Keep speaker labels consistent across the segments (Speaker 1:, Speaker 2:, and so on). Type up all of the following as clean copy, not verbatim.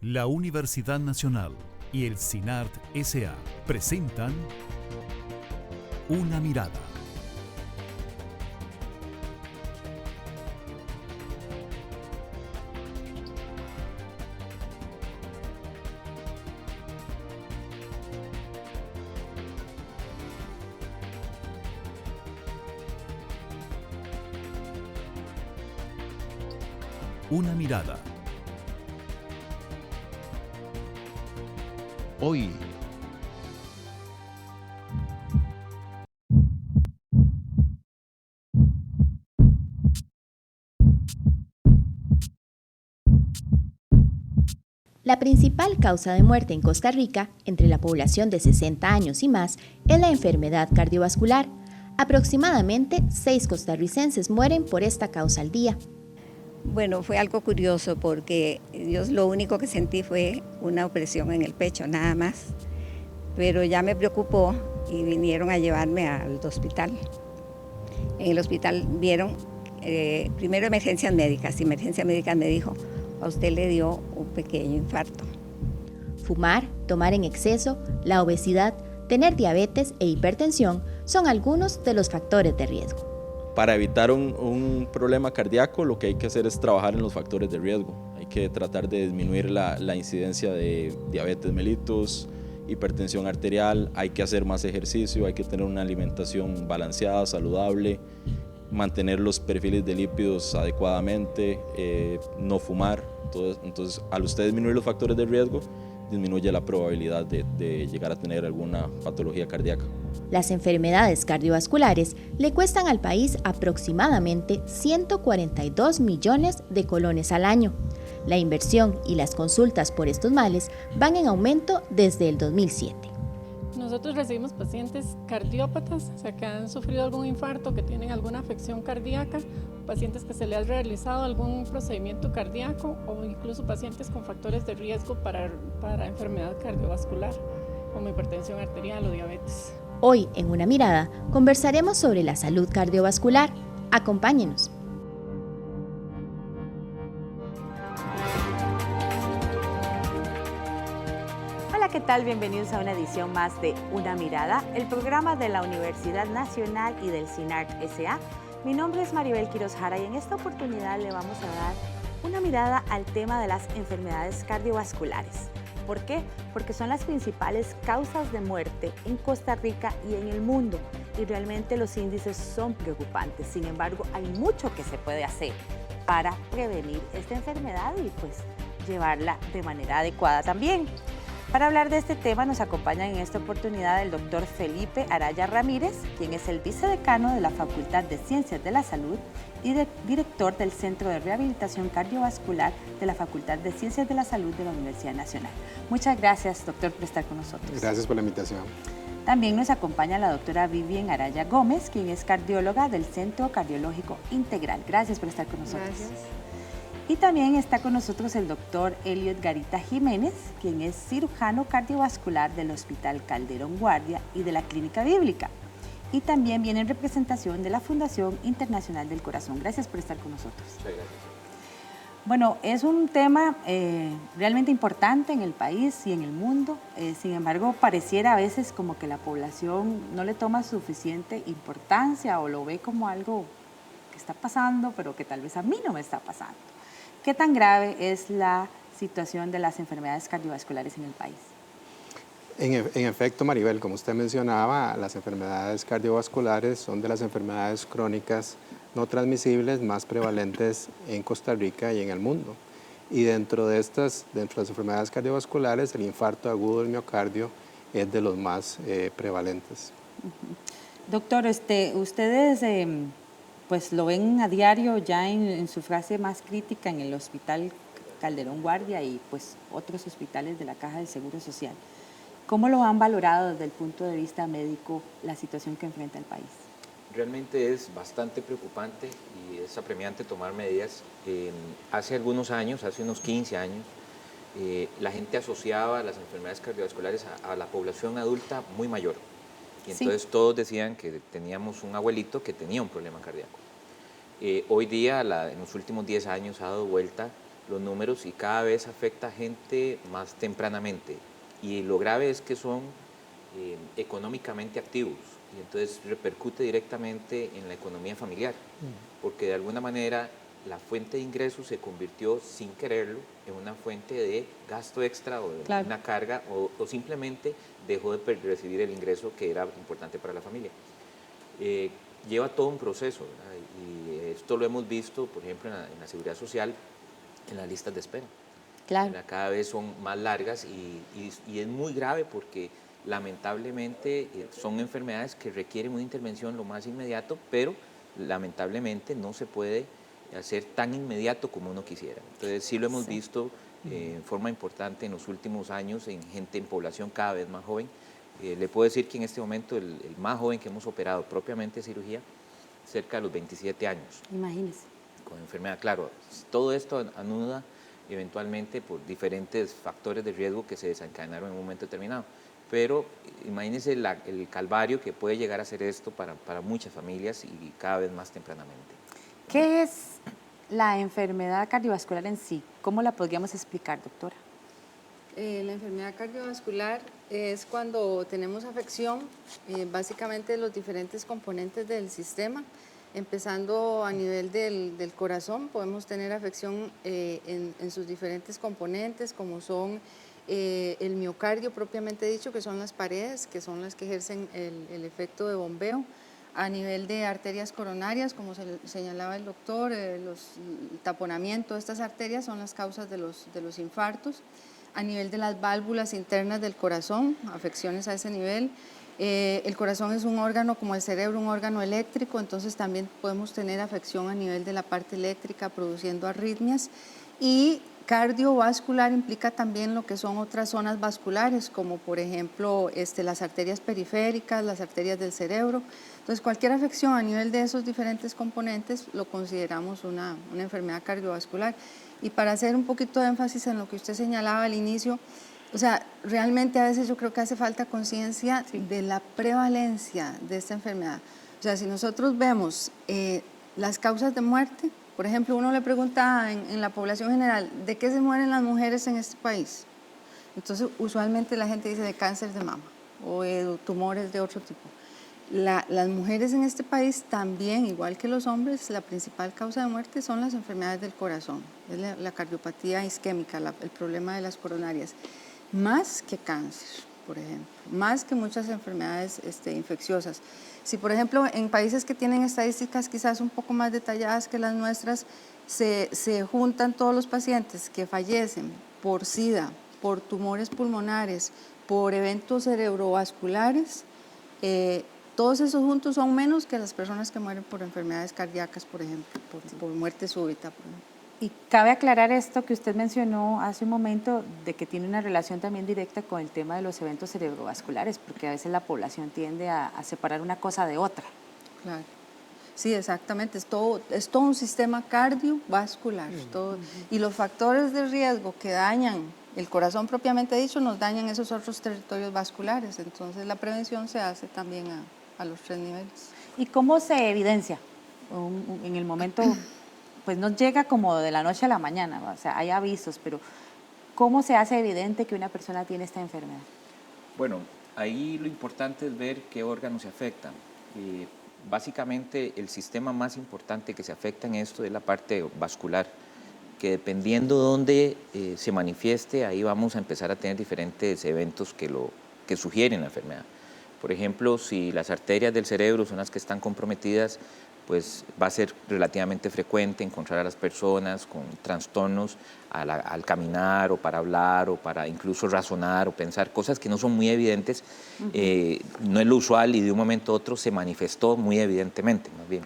Speaker 1: La Universidad Nacional y el CINART S.A. presentan Una Mirada. Una Mirada. Hoy.
Speaker 2: La principal causa de muerte en Costa Rica, entre la población de 60 años y más, es la enfermedad cardiovascular. Aproximadamente 6 costarricenses mueren por esta causa al día.
Speaker 3: Bueno, fue algo curioso porque yo lo único que sentí fue una opresión en el pecho, nada más. Pero ya me preocupó y vinieron a llevarme al hospital. En el hospital vieron primero emergencias médicas. Y emergencias médicas me dijo, a usted le dio un pequeño infarto.
Speaker 2: Fumar, tomar en exceso, la obesidad, tener diabetes e hipertensión son algunos de los factores de riesgo.
Speaker 4: Para evitar un problema cardíaco, lo que hay que hacer es trabajar en los factores de riesgo. Hay que tratar de disminuir la incidencia de diabetes mellitus, hipertensión arterial, hay que hacer más ejercicio, hay que tener una alimentación balanceada, saludable, mantener los perfiles de lípidos adecuadamente, no fumar. Entonces, al usted disminuir los factores de riesgo, disminuye la probabilidad de llegar a tener alguna patología cardíaca.
Speaker 2: Las enfermedades cardiovasculares le cuestan al país aproximadamente 142 millones de colones al año. La inversión y las consultas por estos males van en aumento desde el 2007.
Speaker 5: Nosotros recibimos pacientes cardiópatas, o sea, que han sufrido algún infarto, que tienen alguna afección cardíaca, pacientes que se les ha realizado algún procedimiento cardíaco o incluso pacientes con factores de riesgo para enfermedad cardiovascular, como hipertensión arterial o diabetes.
Speaker 2: Hoy, en Una Mirada, conversaremos sobre la salud cardiovascular. Acompáñenos.
Speaker 6: Hola, ¿qué tal? Bienvenidos a una edición más de Una Mirada, el programa de la Universidad Nacional y del CINART S.A. Mi nombre es Maribel Quiroz Jara y en esta oportunidad le vamos a dar una mirada al tema de las enfermedades cardiovasculares. ¿Por qué? Porque son las principales causas de muerte en Costa Rica y en el mundo y realmente los índices son preocupantes. Sin embargo, hay mucho que se puede hacer para prevenir esta enfermedad y pues llevarla de manera adecuada también. Para hablar de este tema nos acompaña en esta oportunidad el doctor Felipe Araya Ramírez, quien es el vicedecano de la Facultad de Ciencias de la Salud y director del Centro de Rehabilitación Cardiovascular de la Facultad de Ciencias de la Salud de la Universidad Nacional. Muchas gracias, doctor, por estar con nosotros.
Speaker 7: Gracias por la invitación.
Speaker 6: También nos acompaña la doctora Vivian Araya Gómez, quien es cardióloga del Centro Cardiológico Integral. Gracias por estar con nosotros.
Speaker 3: Gracias.
Speaker 6: Y también está con nosotros el doctor Elliot Garita Jiménez, quien es cirujano cardiovascular del Hospital Calderón Guardia y de la Clínica Bíblica. Y también viene en representación de la Fundación Internacional del Corazón. Gracias por estar con nosotros.
Speaker 4: Sí, gracias.
Speaker 6: Bueno, es un tema realmente importante en el país y en el mundo. Sin embargo, pareciera a veces como que la población no le toma suficiente importancia o lo ve como algo que está pasando, pero que tal vez a mí no me está pasando. ¿Qué tan grave es la situación de las enfermedades cardiovasculares en el país?
Speaker 7: En efecto, Maribel, como usted mencionaba, las enfermedades cardiovasculares son de las enfermedades crónicas no transmisibles más prevalentes en Costa Rica y en el mundo. Y dentro de las enfermedades cardiovasculares, el infarto agudo del miocardio es de los más prevalentes.
Speaker 6: Doctor, ustedes pues lo ven a diario ya en su fase más crítica en el Hospital Calderón Guardia y pues otros hospitales de la Caja del Seguro Social. ¿Cómo lo han valorado desde el punto de vista médico la situación que enfrenta el país?
Speaker 8: Realmente es bastante preocupante y es apremiante tomar medidas. Hace algunos años, hace unos 15 años, la gente asociaba las enfermedades cardiovasculares a la población adulta muy mayor. Y entonces todos decían que teníamos un abuelito que tenía un problema cardíaco. Hoy día, en los últimos 10 años, ha dado vuelta los números y cada vez afecta a gente más tempranamente. Y lo grave es que son económicamente activos y entonces repercute directamente en la economía familiar, porque de alguna manera la fuente de ingresos se convirtió sin quererlo en una fuente de gasto extra o de una carga o simplemente dejó de recibir el ingreso que era importante para la familia. Lleva todo un proceso, ¿verdad? Y esto lo hemos visto, por ejemplo, en la seguridad social, en las listas de espera.
Speaker 2: Claro.
Speaker 8: Cada vez son más largas y es muy grave porque lamentablemente son enfermedades que requieren una intervención lo más inmediato, pero lamentablemente no se puede hacer tan inmediato como uno quisiera. Entonces sí lo hemos visto en forma importante en los últimos años en gente, en población cada vez más joven. Le puedo decir que en este momento el más joven que hemos operado propiamente de cirugía, cerca de los 27 años.
Speaker 6: Imagínese.
Speaker 8: Con enfermedad, claro. Todo esto anuda eventualmente por diferentes factores de riesgo que se desencadenaron en un momento determinado. Pero imagínense el calvario que puede llegar a ser esto para muchas familias y cada vez más tempranamente.
Speaker 6: ¿Qué es la enfermedad cardiovascular en sí? ¿Cómo la podríamos explicar, doctora?
Speaker 9: La enfermedad cardiovascular es cuando tenemos afección básicamente de los diferentes componentes del sistema, empezando a nivel del corazón. Podemos tener afección en sus diferentes componentes, como son el miocardio propiamente dicho, que son las paredes, que son las que ejercen el efecto de bombeo. A nivel de arterias coronarias, como señalaba el doctor, el taponamiento de estas arterias son las causas de los infartos. A nivel de las válvulas internas del corazón, afecciones a ese nivel. El corazón es un órgano como el cerebro, un órgano eléctrico, entonces también podemos tener afección a nivel de la parte eléctrica produciendo arritmias. Y cardiovascular implica también lo que son otras zonas vasculares, como por ejemplo las arterias periféricas, las arterias del cerebro. Entonces cualquier afección a nivel de esos diferentes componentes lo consideramos una enfermedad cardiovascular. Y para hacer un poquito de énfasis en lo que usted señalaba al inicio, o sea, realmente a veces yo creo que hace falta conciencia de la prevalencia de esta enfermedad. O sea, si nosotros vemos las causas de muerte, por ejemplo, uno le pregunta en la población general, ¿de qué se mueren las mujeres en este país? Entonces, usualmente la gente dice de cáncer de mama o de tumores de otro tipo. Las mujeres en este país también, igual que los hombres, la principal causa de muerte son las enfermedades del corazón, es la cardiopatía isquémica, el problema de las coronarias, más que cáncer, por ejemplo, más que muchas enfermedades infecciosas. Si, por ejemplo, en países que tienen estadísticas quizás un poco más detalladas que las nuestras, se juntan todos los pacientes que fallecen por SIDA, por tumores pulmonares, por eventos cerebrovasculares, todos esos juntos son menos que las personas que mueren por enfermedades cardíacas, por ejemplo, por muerte súbita, por ejemplo.
Speaker 6: Y cabe aclarar esto que usted mencionó hace un momento, de que tiene una relación también directa con el tema de los eventos cerebrovasculares, porque a veces la población tiende a separar una cosa de otra.
Speaker 9: Claro. Sí, exactamente, es todo un sistema cardiovascular. Y los factores de riesgo que dañan el corazón propiamente dicho nos dañan esos otros territorios vasculares, entonces la prevención se hace también a los 3 niveles.
Speaker 6: ¿Y cómo se evidencia? En el momento, pues no llega como de la noche a la mañana, o sea, hay avisos, pero ¿cómo se hace evidente que una persona tiene esta enfermedad?
Speaker 8: Bueno, ahí lo importante es ver qué órganos se afectan. Básicamente el sistema más importante que se afecta en esto es la parte vascular, que dependiendo de dónde se manifieste, ahí vamos a empezar a tener diferentes eventos que sugieren la enfermedad. Por ejemplo, si las arterias del cerebro son las que están comprometidas, pues va a ser relativamente frecuente encontrar a las personas con trastornos al caminar o para hablar o para incluso razonar o pensar cosas que no son muy evidentes, no es lo usual y de un momento a otro se manifestó muy evidentemente, más bien.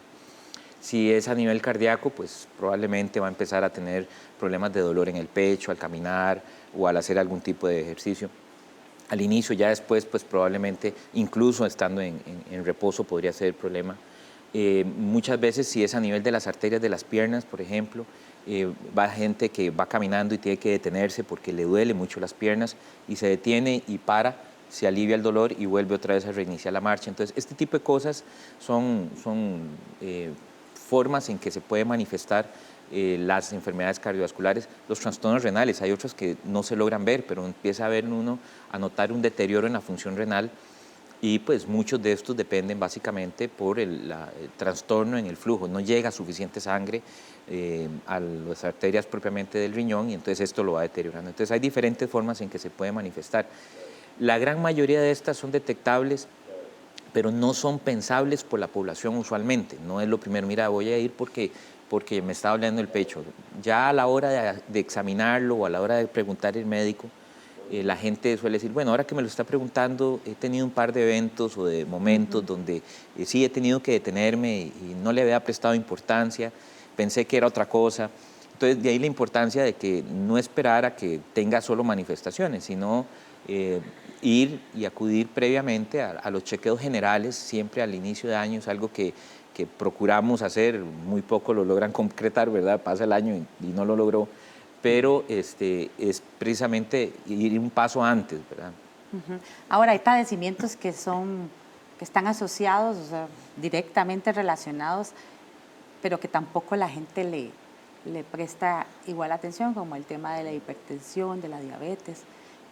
Speaker 8: Si es a nivel cardíaco, pues probablemente va a empezar a tener problemas de dolor en el pecho al caminar o al hacer algún tipo de ejercicio. Al inicio, ya después, pues probablemente, incluso estando en reposo, podría ser el problema. Muchas veces, si es a nivel de las arterias de las piernas, por ejemplo, va gente que va caminando y tiene que detenerse porque le duele mucho las piernas y se detiene y para, se alivia el dolor y vuelve otra vez a reiniciar la marcha. Entonces, este tipo de cosas son formas en que se puede manifestar las enfermedades cardiovasculares, los trastornos renales. Hay otros que no se logran ver, pero empieza a ver uno a notar un deterioro en la función renal y pues muchos de estos dependen básicamente por el trastorno en el flujo. No llega suficiente sangre a las arterias propiamente del riñón y entonces esto lo va deteriorando. Entonces hay diferentes formas en que se puede manifestar. La gran mayoría de estas son detectables, pero no son pensables por la población usualmente. No es lo primero, mira, voy a ir porque me está doliendo el pecho. Ya a la hora de examinarlo o a la hora de preguntar al médico, la gente suele decir, bueno, ahora que me lo está preguntando, he tenido un par de eventos o de momentos donde sí he tenido que detenerme y no le había prestado importancia, pensé que era otra cosa. Entonces, de ahí la importancia de que no esperar a que tenga solo manifestaciones, sino ir y acudir previamente a los chequeos generales, siempre al inicio de año, es algo que procuramos hacer, muy poco lo logran concretar, ¿verdad? Pasa el año y no lo logró, pero es precisamente ir un paso antes, ¿verdad?
Speaker 6: Ahora, hay padecimientos que están asociados, o sea, directamente relacionados, pero que tampoco la gente le presta igual atención, como el tema de la hipertensión, de la diabetes.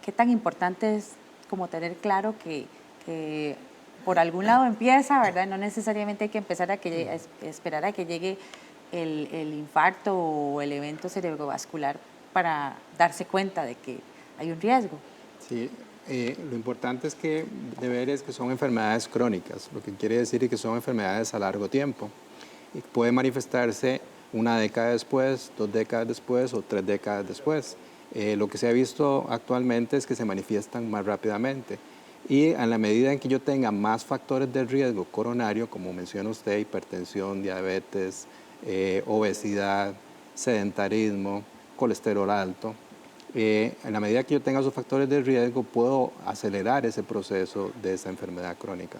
Speaker 6: ¿Qué tan importante es como tener claro que por algún lado empieza, ¿verdad? No necesariamente hay que empezar esperar a que llegue el infarto o el evento cerebrovascular para darse cuenta de que hay un riesgo?
Speaker 7: Sí, lo importante es que de ver es que son enfermedades crónicas, lo que quiere decir que son enfermedades a largo tiempo. Y puede manifestarse 1 década después, 2 décadas después o 3 décadas después. Lo que se ha visto actualmente es que se manifiestan más rápidamente. Y en la medida en que yo tenga más factores de riesgo coronario, como menciona usted, hipertensión, diabetes, obesidad, sedentarismo, colesterol alto, en la medida que yo tenga esos factores de riesgo, puedo acelerar ese proceso de esa enfermedad crónica.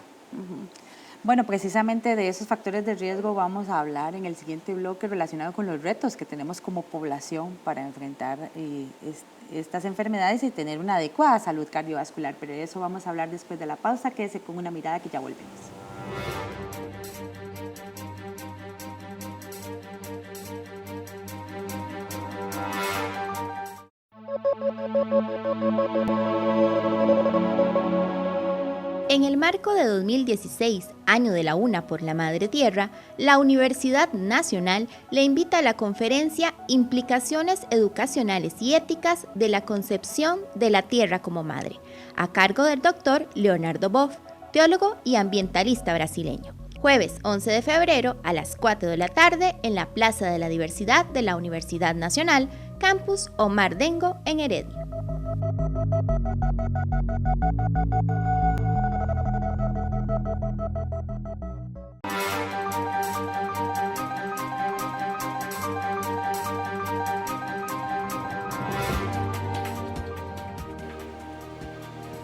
Speaker 6: Bueno, precisamente de esos factores de riesgo vamos a hablar en el siguiente bloque relacionado con los retos que tenemos como población para enfrentar estas enfermedades y tener una adecuada salud cardiovascular. Pero de eso vamos a hablar después de la pausa. Quédese con Una Mirada que ya volvemos.
Speaker 2: En el marco de 2016, Año de la Una por la Madre Tierra, la Universidad Nacional le invita a la conferencia Implicaciones Educacionales y Éticas de la Concepción de la Tierra como Madre, a cargo del doctor Leonardo Boff, teólogo y ambientalista brasileño. Jueves 11 de febrero a las 4 de la tarde en la Plaza de la Diversidad de la Universidad Nacional, Campus Omar Dengo en Heredia.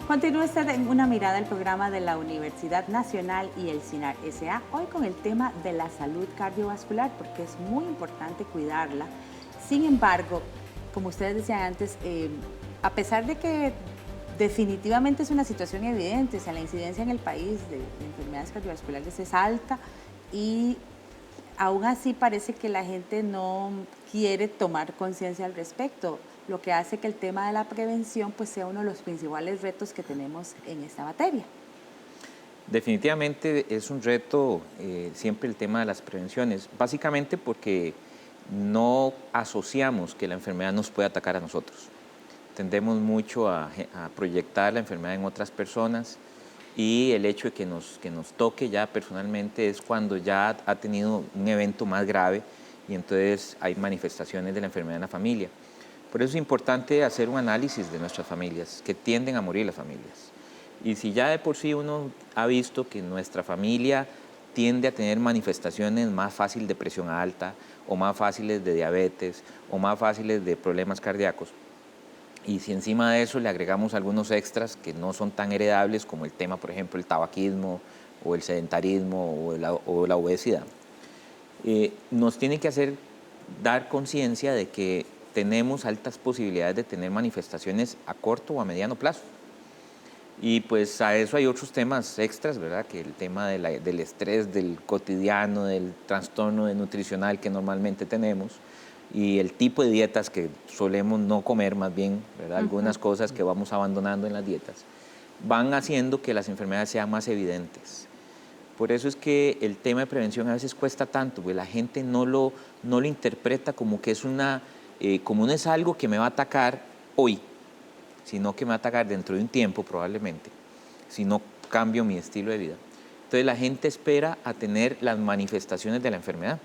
Speaker 6: Continúe usted en Una Mirada, el programa de la Universidad Nacional y el CINAR S.A. Hoy con el tema de la salud cardiovascular, porque es muy importante cuidarla. Sin embargo, como ustedes decían antes, a pesar de que definitivamente es una situación evidente, o sea, la incidencia en el país de enfermedades cardiovasculares es alta y aún así parece que la gente no quiere tomar conciencia al respecto, lo que hace que el tema de la prevención pues sea uno de los principales retos que tenemos en esta materia.
Speaker 8: Definitivamente es un reto siempre el tema de las prevenciones, básicamente porque no asociamos que la enfermedad nos puede atacar a nosotros. Tendemos mucho a proyectar la enfermedad en otras personas y el hecho de que nos toque ya personalmente es cuando ya ha tenido un evento más grave y entonces hay manifestaciones de la enfermedad en la familia. Por eso es importante hacer un análisis de nuestras familias, que tienden a morir las familias. Y si ya de por sí uno ha visto que nuestra familia tiende a tener manifestaciones más fáciles de presión alta, o más fáciles de diabetes, o más fáciles de problemas cardíacos, y si encima de eso le agregamos algunos extras que no son tan heredables, como el tema, por ejemplo, el tabaquismo, o el sedentarismo, o la obesidad, nos tiene que hacer dar conciencia de que tenemos altas posibilidades de tener manifestaciones a corto o a mediano plazo. Y pues a eso hay otros temas extras, ¿verdad? Que el tema del estrés, del cotidiano, del trastorno nutricional que normalmente tenemos, y el tipo de dietas que solemos no comer, más bien, ¿verdad? Algunas cosas que vamos abandonando en las dietas, van haciendo que las enfermedades sean más evidentes. Por eso es que el tema de prevención a veces cuesta tanto, porque la gente no lo interpreta como que es como no es algo que me va a atacar hoy, sino que me va a atacar dentro de un tiempo probablemente, si no cambio mi estilo de vida. Entonces la gente espera a tener las manifestaciones de la enfermedad,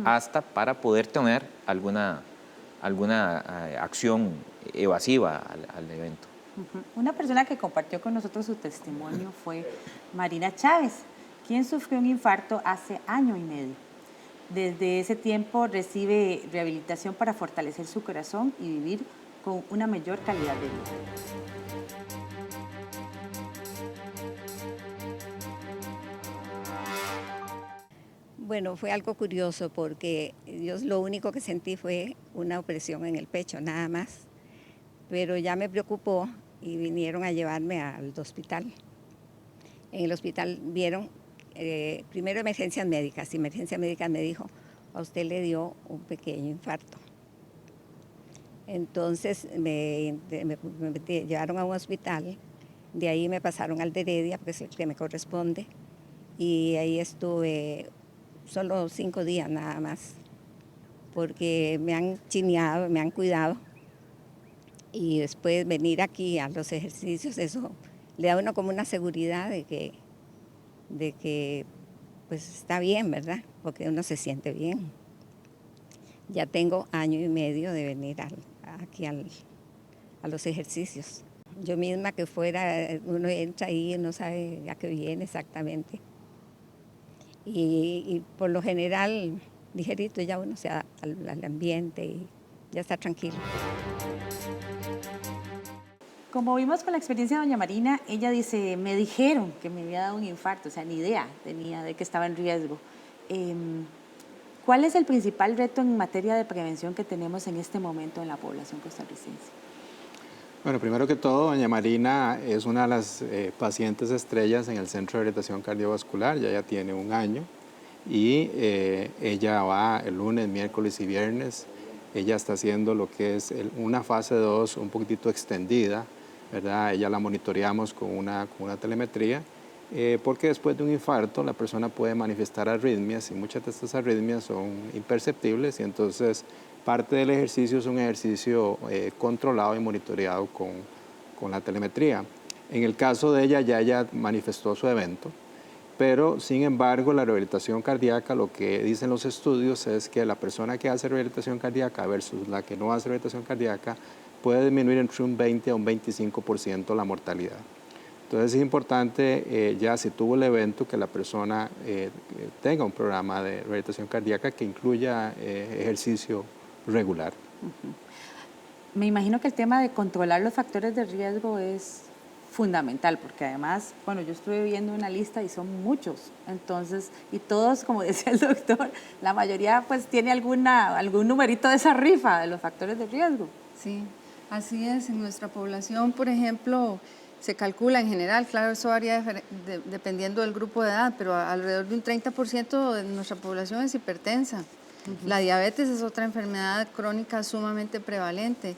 Speaker 8: hasta para poder tener alguna acción evasiva al evento.
Speaker 6: Una persona que compartió con nosotros su testimonio fue Marina Chávez, quien sufrió un infarto hace año y medio. Desde ese tiempo recibe rehabilitación para fortalecer su corazón y vivir con una mayor calidad de vida.
Speaker 3: Bueno, fue algo curioso porque yo lo único que sentí fue una opresión en el pecho, nada más. Pero ya me preocupó y vinieron a llevarme al hospital. En el hospital vieron primero emergencias médicas. Y emergencias médicas me dijo, a usted le dio un pequeño infarto. Entonces me llevaron a un hospital, de ahí me pasaron al de Heredia, que es el que me corresponde, y ahí estuve solo 5 días nada más, porque me han chineado, me han cuidado, y después venir aquí a los ejercicios, eso le da a uno como una seguridad de que pues está bien, ¿verdad? Porque uno se siente bien. Ya tengo año y medio de venir aquí a los ejercicios. Yo misma que fuera, uno entra ahí y no sabe a qué viene exactamente. Y por lo general, ligerito, ya uno se adapta al ambiente y ya está tranquilo.
Speaker 6: Como vimos con la experiencia de doña Marina, ella dice, me dijeron que me había dado un infarto, o sea, ni idea tenía de que estaba en riesgo. ¿Cuál es el principal reto en materia de prevención que tenemos en este momento en la población costarricense?
Speaker 7: Bueno, primero que todo, doña Marina es una de las pacientes estrellas en el Centro de Rehabilitación Cardiovascular, ya tiene 1 año, y ella va el lunes, miércoles y viernes. Ella está haciendo lo que es una fase 2 un poquitito extendida, ¿verdad? Ella la monitoreamos con una telemetría, porque después de un infarto la persona puede manifestar arritmias y muchas de estas arritmias son imperceptibles, y entonces parte del ejercicio es un ejercicio controlado y monitoreado con la telemetría. En el caso de ella, ya ella manifestó su evento, pero sin embargo la rehabilitación cardíaca, lo que dicen los estudios es que la persona que hace rehabilitación cardíaca versus la que no hace rehabilitación cardíaca puede disminuir entre un 20 a un 25% la mortalidad. Entonces es importante, ya si tuvo el evento, que la persona tenga un programa de rehabilitación cardíaca que incluya ejercicio regular.
Speaker 6: Me imagino que el tema de controlar los factores de riesgo es fundamental, porque además, bueno, yo estuve viendo una lista y son muchos, entonces, y todos, como decía el doctor, la mayoría pues tiene algún numerito de esa rifa de los factores de riesgo.
Speaker 9: Sí, así es. En nuestra población, por ejemplo, se calcula en general, claro, eso varía dependiendo del grupo de edad, pero alrededor de un 30% de nuestra población es hipertensa. La diabetes es otra enfermedad crónica sumamente prevalente.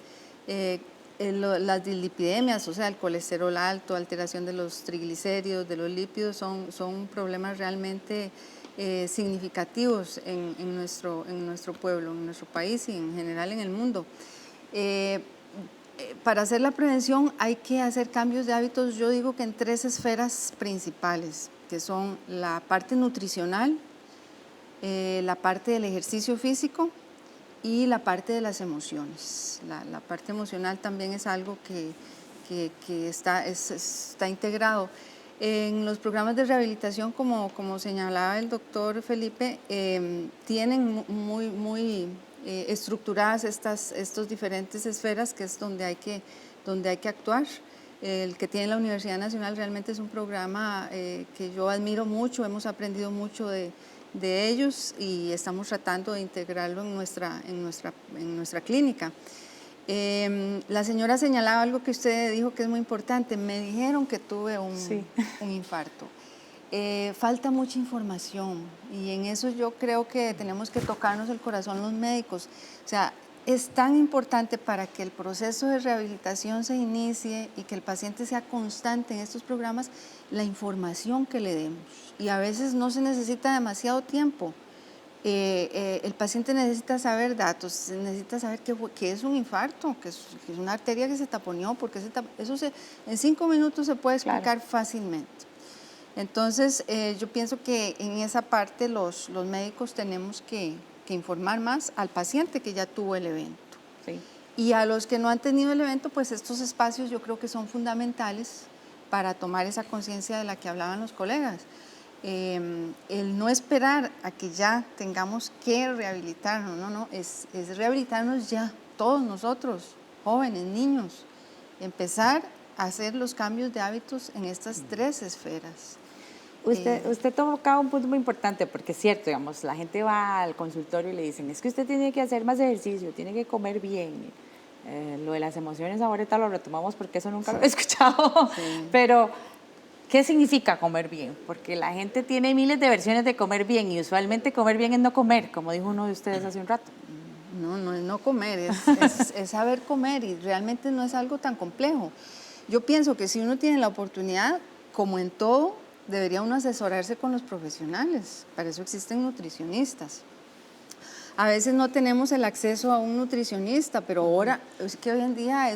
Speaker 9: Las dislipidemias, o sea, el colesterol alto, alteración de los triglicéridos, de los lípidos, son problemas realmente significativos en nuestro pueblo, en nuestro país y en general en el mundo. Para hacer la prevención hay que hacer cambios de hábitos, yo digo que en 3 esferas principales, que son la parte nutricional, la parte del ejercicio físico y la parte de las emociones. La parte emocional también es algo que está integrado. En los programas de rehabilitación, como señalaba el doctor Felipe, tienen muy estructuradas estas diferentes esferas, que es donde hay que actuar. El que tiene la Universidad Nacional realmente es un programa que yo admiro mucho, hemos aprendido mucho de ellos y estamos tratando de integrarlo en nuestra clínica. La señora señalaba algo que usted dijo que es muy importante. Me dijeron que tuve un infarto. falta mucha información y en eso yo creo que tenemos que tocarnos el corazón los médicos. O sea, es tan importante para que el proceso de rehabilitación se inicie y que el paciente sea constante en estos programas, la información que le demos. Y a veces no se necesita demasiado tiempo. El paciente necesita saber datos, necesita saber qué es un infarto, que es una arteria que se taponeó, porque eso en 5 minutos se puede explicar fácilmente. Entonces, yo pienso que en esa parte los médicos tenemos que informar más al paciente que ya tuvo el evento.
Speaker 6: Sí.
Speaker 9: Y a los que no han tenido el evento, pues estos espacios yo creo que son fundamentales para tomar esa conciencia de la que hablaban los colegas. El no esperar a que ya tengamos que rehabilitarnos, no, es rehabilitarnos ya, todos nosotros, jóvenes, niños, empezar a hacer los cambios de hábitos en estas 3 esferas.
Speaker 6: Usted tocaba un punto muy importante, porque es cierto, digamos, la gente va al consultorio y le dicen, es que usted tiene que hacer más ejercicio, tiene que comer bien. Lo de las emociones ahorita lo retomamos porque eso nunca lo he escuchado, pero ¿qué significa comer bien? Porque la gente tiene miles de versiones de comer bien y usualmente comer bien es no comer, como dijo uno de ustedes hace un rato.
Speaker 9: No es no comer, es saber comer y realmente no es algo tan complejo. Yo pienso que si uno tiene la oportunidad, como en todo, debería uno asesorarse con los profesionales, para eso existen nutricionistas. A veces no tenemos el acceso a un nutricionista, pero ahora, es que hoy en día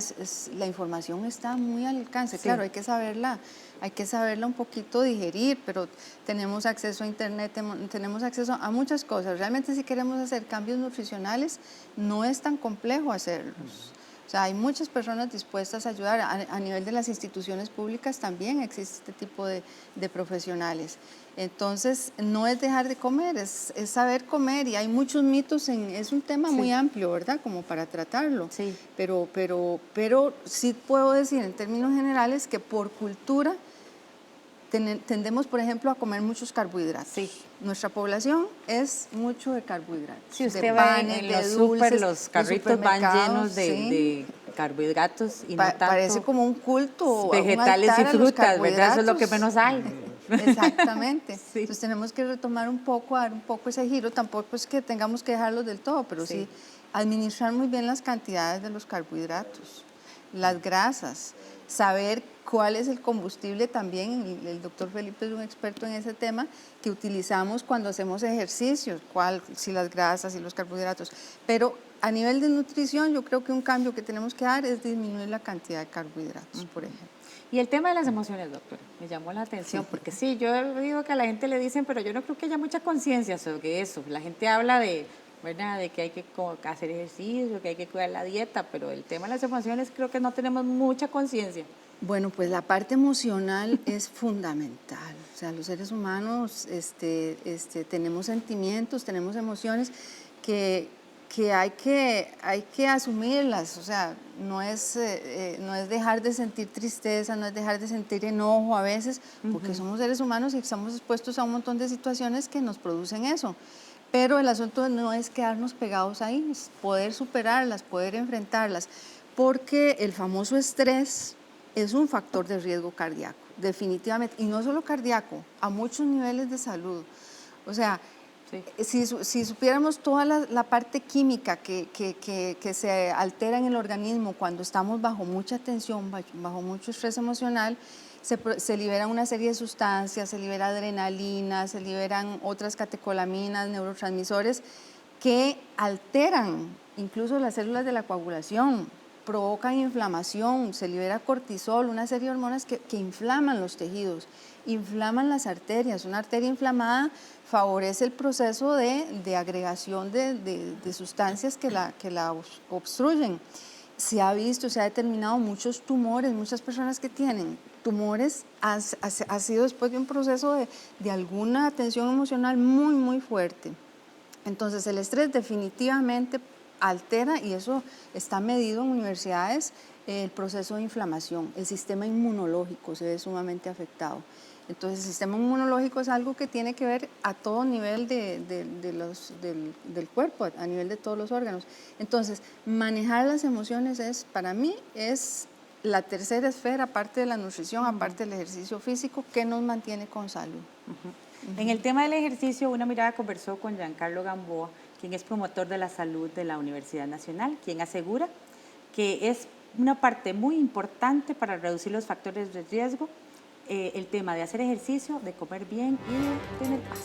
Speaker 9: la información está muy al alcance. Sí. Claro, hay que saberla un poquito digerir, pero tenemos acceso a internet, tenemos acceso a muchas cosas. Realmente si queremos hacer cambios nutricionales, no es tan complejo hacerlos. O sea, hay muchas personas dispuestas a ayudar. A nivel de las instituciones públicas también existe este tipo de profesionales. Entonces, no es dejar de comer, es saber comer, y hay muchos mitos, es un tema muy amplio, ¿verdad?, como para tratarlo.
Speaker 6: Sí.
Speaker 9: Pero sí puedo decir en términos generales que por cultura tendemos, por ejemplo, a comer muchos carbohidratos.
Speaker 6: Sí.
Speaker 9: Nuestra población es mucho de carbohidratos.
Speaker 6: Si usted va en los súper, los carritos van llenos de carbohidratos y no tanto
Speaker 9: parece como un culto.
Speaker 6: Vegetales y frutas, ¿verdad? Eso es lo que menos hay.
Speaker 9: Exactamente. Sí. Entonces tenemos que retomar un poco, dar un poco ese giro. Tampoco es que tengamos que dejarlos del todo, pero sí administrar muy bien las cantidades de los carbohidratos, las grasas, saber cuál es el combustible también. El doctor Felipe es un experto en ese tema, que utilizamos cuando hacemos ejercicios, si las grasas y los carbohidratos. Pero a nivel de nutrición, yo creo que un cambio que tenemos que dar es disminuir la cantidad de carbohidratos, por ejemplo.
Speaker 6: Y el tema de las emociones, doctora, me llamó la atención, porque sí, yo digo que a la gente le dicen, pero yo no creo que haya mucha conciencia sobre eso. La gente habla de, ¿verdad?, de que hay que hacer ejercicio, que hay que cuidar la dieta, pero el tema de las emociones creo que no tenemos mucha conciencia.
Speaker 9: Bueno, pues la parte emocional es fundamental. O sea, los seres humanos tenemos sentimientos, tenemos emociones que hay que asumirlas. O sea, no es dejar de sentir tristeza, no es dejar de sentir enojo a veces, porque somos seres humanos y estamos expuestos a un montón de situaciones que nos producen eso. Pero el asunto no es quedarnos pegados ahí, es poder superarlas, poder enfrentarlas, porque el famoso estrés es un factor de riesgo cardíaco, definitivamente, y no solo cardíaco, a muchos niveles de salud. O sea, si supiéramos toda la parte química que se altera en el organismo cuando estamos bajo mucha tensión, bajo mucho estrés emocional, se liberan una serie de sustancias, se libera adrenalina, se liberan otras catecolaminas, neurotransmisores, que alteran incluso las células de la coagulación, provocan inflamación, se libera cortisol, una serie de hormonas que inflaman los tejidos, inflaman las arterias. Una arteria inflamada favorece el proceso de agregación de sustancias que la obstruyen. Se ha visto, se ha determinado muchos tumores, muchas personas que tienen tumores ha sido después de un proceso de alguna tensión emocional muy, muy fuerte. Entonces el estrés definitivamente altera, y eso está medido en universidades, el proceso de inflamación. El sistema inmunológico se ve sumamente afectado. Entonces el sistema inmunológico es algo que tiene que ver a todo nivel del cuerpo, a nivel de todos los órganos. Entonces manejar las emociones para mí es la tercera esfera, aparte de la nutrición, aparte del ejercicio físico, que nos mantiene con salud.
Speaker 6: En el tema del ejercicio, Una Mirada conversó con Giancarlo Gamboa, quien es promotor de la salud de la Universidad Nacional, quien asegura que es una parte muy importante para reducir los factores de riesgo, el tema de hacer ejercicio, de comer bien y de tener paz.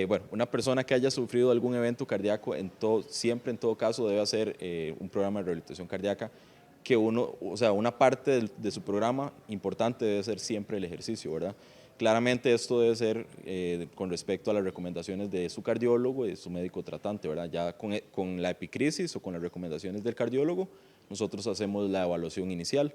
Speaker 4: Bueno, una persona que haya sufrido algún evento cardíaco, siempre en todo caso debe hacer un programa de rehabilitación cardíaca, que una parte de su programa importante debe ser siempre el ejercicio, ¿verdad? Claramente esto debe ser con respecto a las recomendaciones de su cardiólogo y de su médico tratante, ¿verdad? Ya con la epicrisis o con las recomendaciones del cardiólogo, nosotros hacemos la evaluación inicial.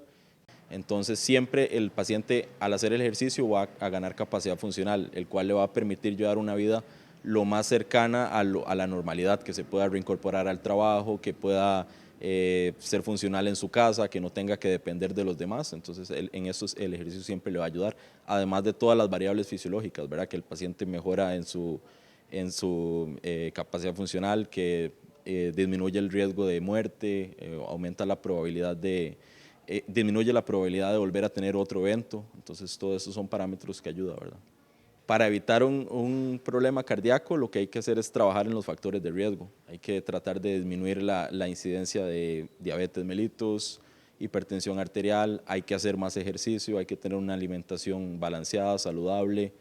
Speaker 4: Entonces siempre el paciente al hacer el ejercicio va a ganar capacidad funcional, el cual le va a permitir llevar una vida lo más cercana a la normalidad, que se pueda reincorporar al trabajo, que pueda ser funcional en su casa, que no tenga que depender de los demás. Entonces en eso el ejercicio siempre le va a ayudar, además de todas las variables fisiológicas, ¿verdad? Que el paciente mejora en su capacidad funcional, que disminuye el riesgo de muerte, aumenta la probabilidad disminuye la probabilidad de volver a tener otro evento. Entonces, todo eso son parámetros que ayudan, ¿verdad? Para evitar un problema cardíaco, lo que hay que hacer es trabajar en los factores de riesgo. Hay que tratar de disminuir la incidencia de diabetes mellitus, hipertensión arterial, hay que hacer más ejercicio, hay que tener una alimentación balanceada, saludable,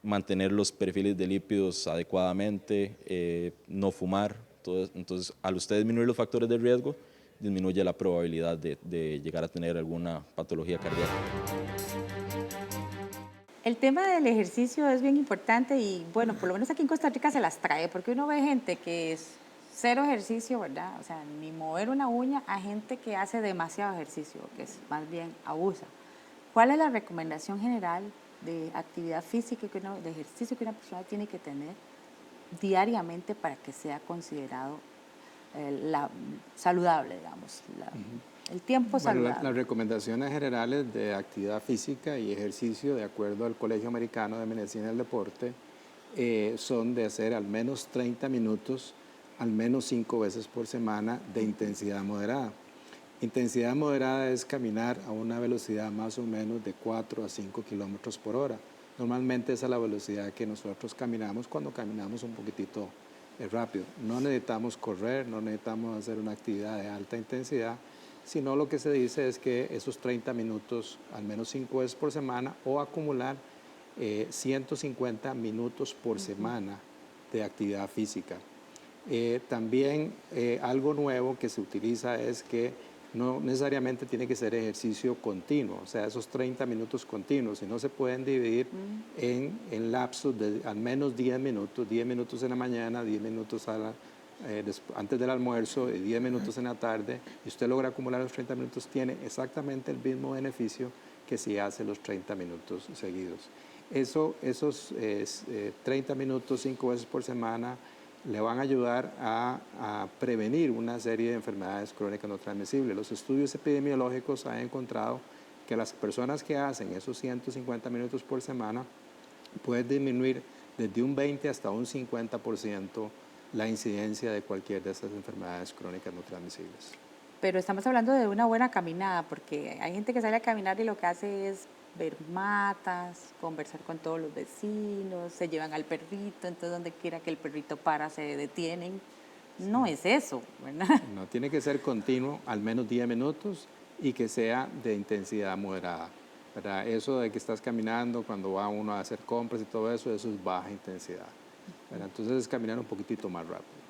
Speaker 4: mantener los perfiles de lípidos adecuadamente, no fumar. Entonces, al usted disminuir los factores de riesgo, disminuye la probabilidad de llegar a tener alguna patología cardíaca.
Speaker 6: El tema del ejercicio es bien importante y, bueno, por lo menos aquí en Costa Rica se las trae, porque uno ve gente que es cero ejercicio, ¿verdad? O sea, ni mover una uña, a gente que hace demasiado ejercicio, que es más bien abusa. ¿Cuál es la recomendación general de actividad física, de ejercicio que una persona tiene que tener diariamente para que sea considerado saludable, digamos, el tiempo saludable?
Speaker 7: Las recomendaciones generales de actividad física y ejercicio, de acuerdo al Colegio Americano de Medicina del Deporte, son de hacer al menos 30 minutos, al menos 5 veces por semana, de intensidad moderada. Intensidad moderada es caminar a una velocidad más o menos de 4 a 5 kilómetros por hora. Normalmente esa es la velocidad que nosotros caminamos cuando caminamos un poquitito rápido. No necesitamos correr, no necesitamos hacer una actividad de alta intensidad, sino lo que se dice es que esos 30 minutos, al menos 5 veces por semana, o acumular 150 minutos por semana de actividad física. También algo nuevo que se utiliza es que no necesariamente tiene que ser ejercicio continuo, o sea, esos 30 minutos continuos, sino se pueden dividir en lapsos de al menos 10 minutos en la mañana, 10 minutos antes del almuerzo y 10 minutos en la tarde, y usted logra acumular los 30 minutos, tiene exactamente el mismo beneficio que si hace los 30 minutos seguidos. Esos 30 minutos 5 veces por semana le van a ayudar a prevenir una serie de enfermedades crónicas no transmisibles. Los estudios epidemiológicos han encontrado que las personas que hacen esos 150 minutos por semana pueden disminuir desde un 20 hasta un 50% la incidencia de cualquier de esas enfermedades crónicas no transmisibles.
Speaker 6: Pero estamos hablando de una buena caminada, porque hay gente que sale a caminar y lo que hace es ver matas, conversar con todos los vecinos, se llevan al perrito, entonces donde quiera que el perrito para se detienen. No es eso, ¿verdad? No,
Speaker 7: tiene que ser continuo, al menos 10 minutos y que sea de intensidad moderada, ¿verdad? Eso de que estás caminando cuando va uno a hacer compras y todo eso, eso es baja intensidad, ¿verdad? Entonces es caminar un poquitito más rápido.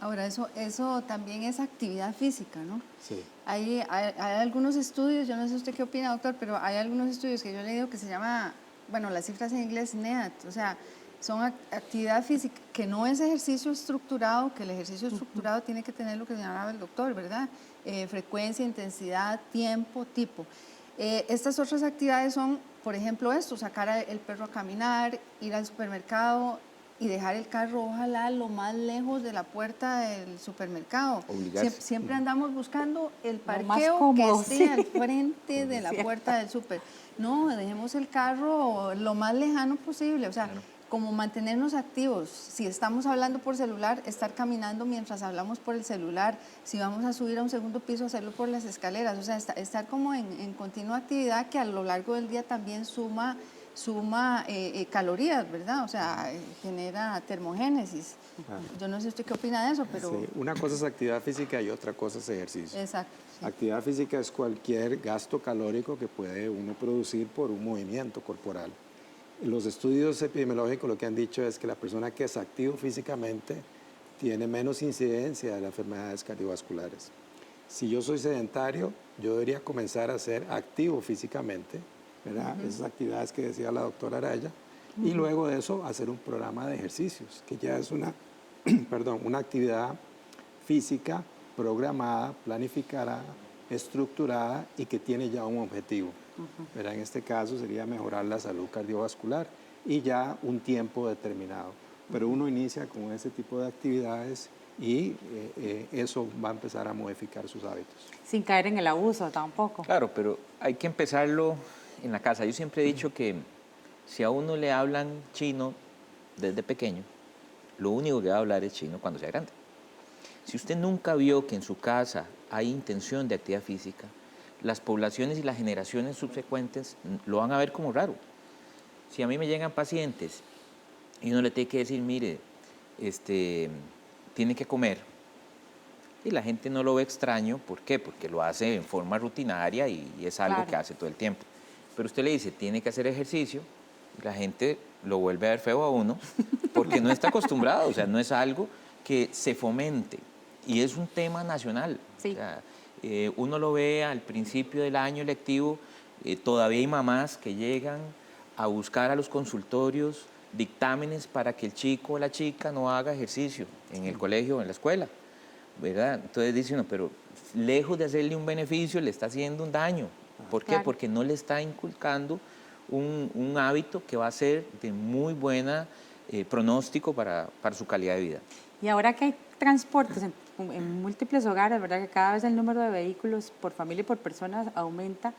Speaker 9: Ahora, eso también es actividad física, ¿no?
Speaker 7: Sí.
Speaker 9: Hay algunos estudios, yo no sé usted qué opina, doctor, pero hay algunos estudios que yo he leído que se llama, bueno, las cifras en inglés NEAT, o sea, son actividad física, que no es ejercicio estructurado, que el ejercicio estructurado tiene que tener lo que llamaba el doctor, ¿verdad? Frecuencia, intensidad, tiempo, tipo. Estas otras actividades son, por ejemplo, esto, sacar el perro a caminar, ir al supermercado y dejar el carro, ojalá, lo más lejos de la puerta del supermercado. Siempre andamos buscando el parqueo que esté al frente de la puerta del súper. No, dejemos el carro lo más lejano posible. O sea, como mantenernos activos. Si estamos hablando por celular, estar caminando mientras hablamos por el celular. Si vamos a subir a un segundo piso, hacerlo por las escaleras. O sea, estar como en continua actividad, que a lo largo del día también suma calorías, ¿verdad? O sea, genera termogénesis. Yo no sé usted qué opina de eso, pero...
Speaker 7: Sí, una cosa es actividad física y otra cosa es ejercicio.
Speaker 9: Exacto. Sí.
Speaker 7: Actividad física es cualquier gasto calórico que puede uno producir por un movimiento corporal. Los estudios epidemiológicos lo que han dicho es que la persona que es activo físicamente tiene menos incidencia de las enfermedades cardiovasculares. Si yo soy sedentario, yo debería comenzar a ser activo físicamente, ¿verdad? Esas actividades que decía la doctora Araya, y luego de eso hacer un programa de ejercicios, que ya es una actividad física programada, planificada, estructurada y que tiene ya un objetivo. ¿Verdad? En este caso sería mejorar la salud cardiovascular y ya un tiempo determinado. Pero uno inicia con ese tipo de actividades y eso va a empezar a modificar sus hábitos.
Speaker 6: Sin caer en el abuso tampoco.
Speaker 8: Claro, pero hay que empezarlo en la casa. Yo siempre he dicho que si a uno le hablan chino desde pequeño, lo único que va a hablar es chino cuando sea grande. Si usted nunca vio que en su casa hay intención de actividad física, las poblaciones y las generaciones subsecuentes lo van a ver como raro. Si a mí me llegan pacientes y uno le tiene que decir, mire, tiene que comer, y la gente no lo ve extraño, ¿por qué? Porque lo hace en forma rutinaria y es algo que hace todo el tiempo. Pero usted le dice, tiene que hacer ejercicio, y la gente lo vuelve a ver feo a uno, porque no está acostumbrado, o sea, no es algo que se fomente, y es un tema nacional.
Speaker 6: Sí.
Speaker 8: O sea, uno lo ve al principio del año lectivo, todavía hay mamás que llegan a buscar a los consultorios dictámenes para que el chico o la chica no haga ejercicio en el colegio o en la escuela, ¿verdad? Entonces dice uno, pero lejos de hacerle un beneficio, le está haciendo un daño. ¿Por qué? Porque no le está inculcando un hábito que va a ser de muy buena pronóstico para su calidad de vida.
Speaker 6: Y ahora que hay transportes en múltiples hogares, ¿verdad? Que cada vez el número de vehículos por familia y por personas aumenta,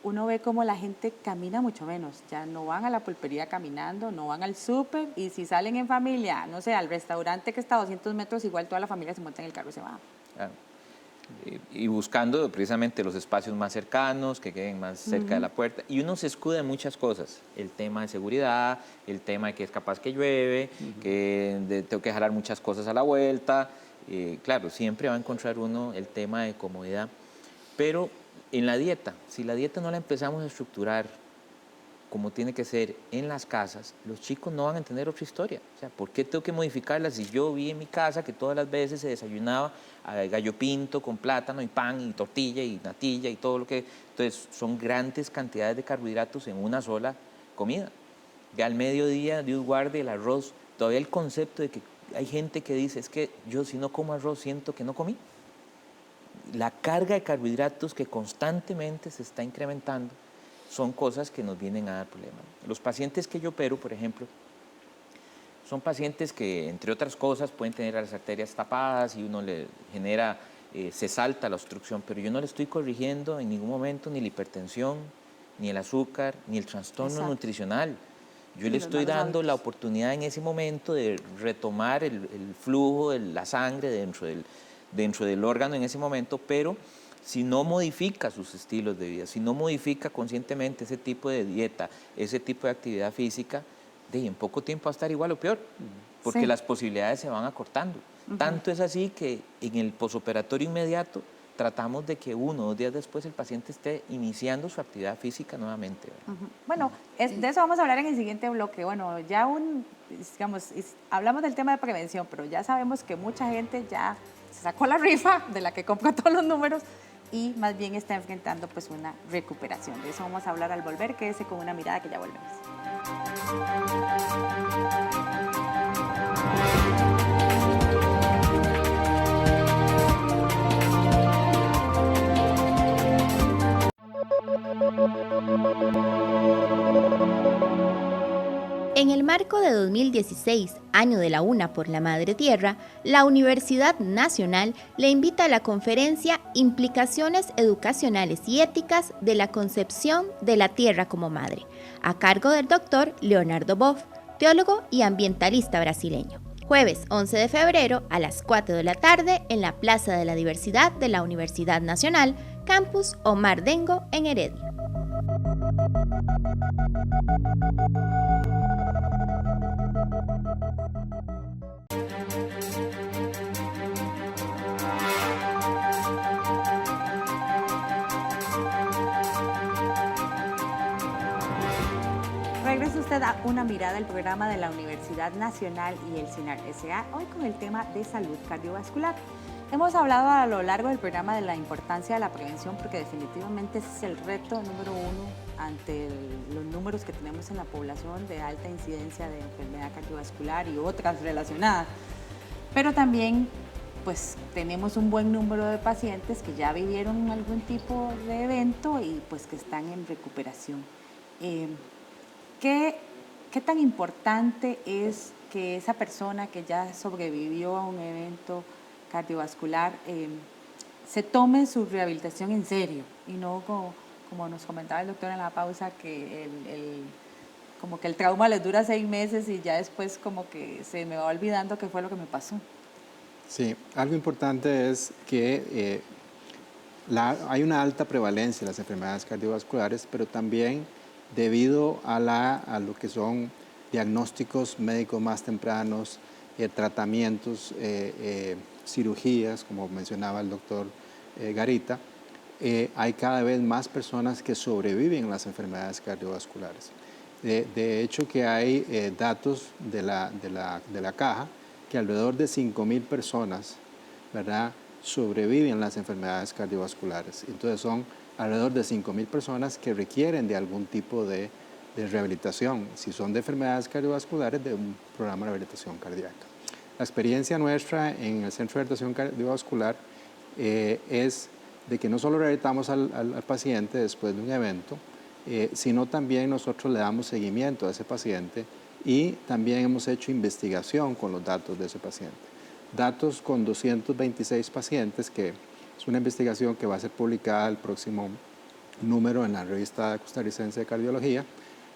Speaker 6: uno ve cómo la gente camina mucho menos. Ya no van a la pulpería caminando, no van al súper, y si salen en familia, no sé, al restaurante que está a 200 metros, igual toda la familia se monta en el carro y se va.
Speaker 8: Claro. Y buscando precisamente los espacios más cercanos, que queden más cerca de la puerta. Y uno se escuda en muchas cosas. El tema de seguridad, el tema de que es capaz que llueve, que tengo que jalar muchas cosas a la vuelta. Claro, siempre va a encontrar uno el tema de comodidad. Pero en la dieta, si la dieta no la empezamos a estructurar como tiene que ser en las casas, los chicos no van a entender otra historia. O sea, ¿por qué tengo que modificarla si yo vi en mi casa que todas las veces se desayunaba gallo pinto con plátano y pan y tortilla y natilla y todo lo que... Entonces, son grandes cantidades de carbohidratos en una sola comida. Ya al mediodía, Dios guarde, el arroz. Todavía el concepto de que hay gente que dice, es que yo si no como arroz siento que no comí. La carga de carbohidratos que constantemente se está incrementando son cosas que nos vienen a dar problemas. Los pacientes que yo opero, por ejemplo, son pacientes que, entre otras cosas, pueden tener las arterias tapadas y uno le genera, se salta la obstrucción, pero yo no le estoy corrigiendo en ningún momento ni la hipertensión, ni el azúcar, ni el trastorno nutricional. Yo le estoy dando la oportunidad en ese momento de retomar el flujo de la sangre dentro del órgano en ese momento, pero si no modifica sus estilos de vida, si no modifica conscientemente ese tipo de dieta, ese tipo de actividad física, en poco tiempo va a estar igual o peor, porque las posibilidades se van acortando. Tanto es así que en el posoperatorio inmediato tratamos de que 1 o 2 días después el paciente esté iniciando su actividad física nuevamente.
Speaker 6: Bueno, de eso vamos a hablar en el siguiente bloque. Bueno, ya hablamos del tema de prevención, pero ya sabemos que mucha gente ya se sacó la rifa de la que compra todos los números y más bien está enfrentando pues una recuperación. De eso vamos a hablar al volver. Quédese con Una Mirada, que ya volvemos.
Speaker 2: En el marco de 2016, Año de la Una por la Madre Tierra, la Universidad Nacional le invita a la conferencia Implicaciones Educacionales y Éticas de la Concepción de la Tierra como Madre, a cargo del doctor Leonardo Boff, teólogo y ambientalista brasileño. Jueves 11 de febrero a las 4 de la tarde en la Plaza de la Diversidad de la Universidad Nacional, Campus Omar Dengo en Heredia.
Speaker 6: Regresa usted a Una Mirada, el programa de la Universidad Nacional y el CINART S.A., hoy con el tema de salud cardiovascular. Hemos hablado a lo largo del programa de la importancia de la prevención, porque definitivamente ese es el reto número uno ante los números que tenemos en la población de alta incidencia de enfermedad cardiovascular y otras relacionadas. Pero también pues tenemos un buen número de pacientes que ya vivieron algún tipo de evento y pues que están en recuperación. ¿Qué tan importante es que esa persona que ya sobrevivió a un evento cardiovascular se tome su rehabilitación en serio y no como nos comentaba el doctor en la pausa, que como que el trauma les dura 6 meses y ya después como que se me va olvidando qué fue lo que me pasó?
Speaker 7: Sí, algo importante es que hay una alta prevalencia de las enfermedades cardiovasculares, pero también debido a lo que son diagnósticos médicos más tempranos, tratamientos, cirugías, como mencionaba el doctor Garita, hay cada vez más personas que sobreviven a las enfermedades cardiovasculares. De hecho, que hay datos de la caja que alrededor de 5.000 personas, ¿verdad?, sobreviven a las enfermedades cardiovasculares. Entonces son alrededor de 5.000 personas que requieren de algún tipo de rehabilitación, si son de enfermedades cardiovasculares, de un programa de rehabilitación cardíaca. La experiencia nuestra en el Centro de Rehabilitación Cardiovascular es de que no solo rehabilitamos al paciente después de un evento, sino también nosotros le damos seguimiento a ese paciente y también hemos hecho investigación con los datos de ese paciente. Datos con 226 pacientes, que es una investigación que va a ser publicada el próximo número en la revista costarricense de cardiología.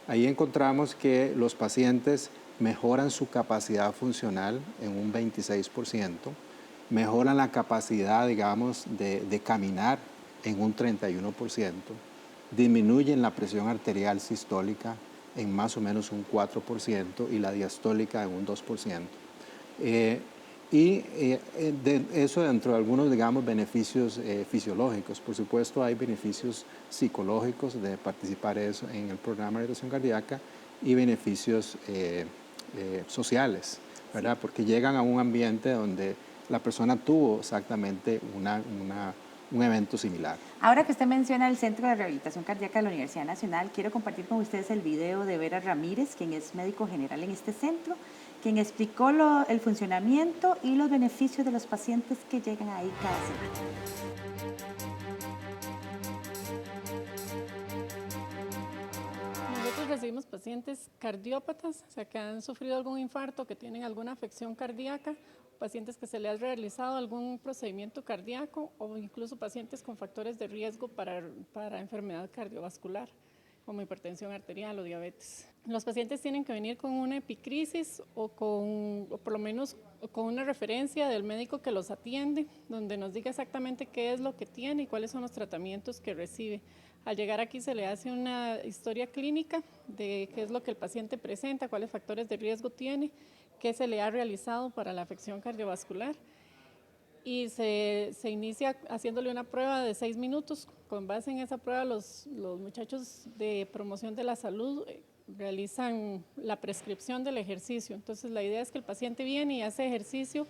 Speaker 7: Ahí encontramos que los pacientes mejoran su capacidad funcional en un 26%, mejoran la capacidad, digamos, de caminar en un 31%, disminuyen la presión arterial sistólica en más o menos un 4% y la diastólica en un 2%. De eso dentro de algunos, digamos, beneficios fisiológicos. Por supuesto, hay beneficios psicológicos de participar eso en el programa de rehabilitación cardíaca y beneficios sociales, ¿verdad? Porque llegan a un ambiente donde la persona tuvo exactamente un evento similar.
Speaker 6: Ahora que usted menciona el Centro de Rehabilitación Cardíaca de la Universidad Nacional, quiero compartir con ustedes el video de Vera Ramírez, quien es médico general en este centro, quien explicó el funcionamiento y los beneficios de los pacientes que llegan ahí cada semana.
Speaker 5: Nosotros recibimos pacientes cardiópatas, o sea, que han sufrido algún infarto, que tienen alguna afección cardíaca, pacientes que se les ha realizado algún procedimiento cardíaco o incluso pacientes con factores de riesgo para enfermedad cardiovascular, como hipertensión arterial o diabetes. Los pacientes tienen que venir con una epicrisis o por lo menos con una referencia del médico que los atiende, donde nos diga exactamente qué es lo que tiene y cuáles son los tratamientos que recibe. Al llegar aquí se le hace una historia clínica de qué es lo que el paciente presenta, cuáles factores de riesgo tiene, qué se le ha realizado para la afección cardiovascular. Y se inicia haciéndole una prueba de 6 minutos. Con base en esa prueba, los muchachos de promoción de la salud realizan la prescripción del ejercicio. Entonces, la idea es que el paciente viene y hace ejercicio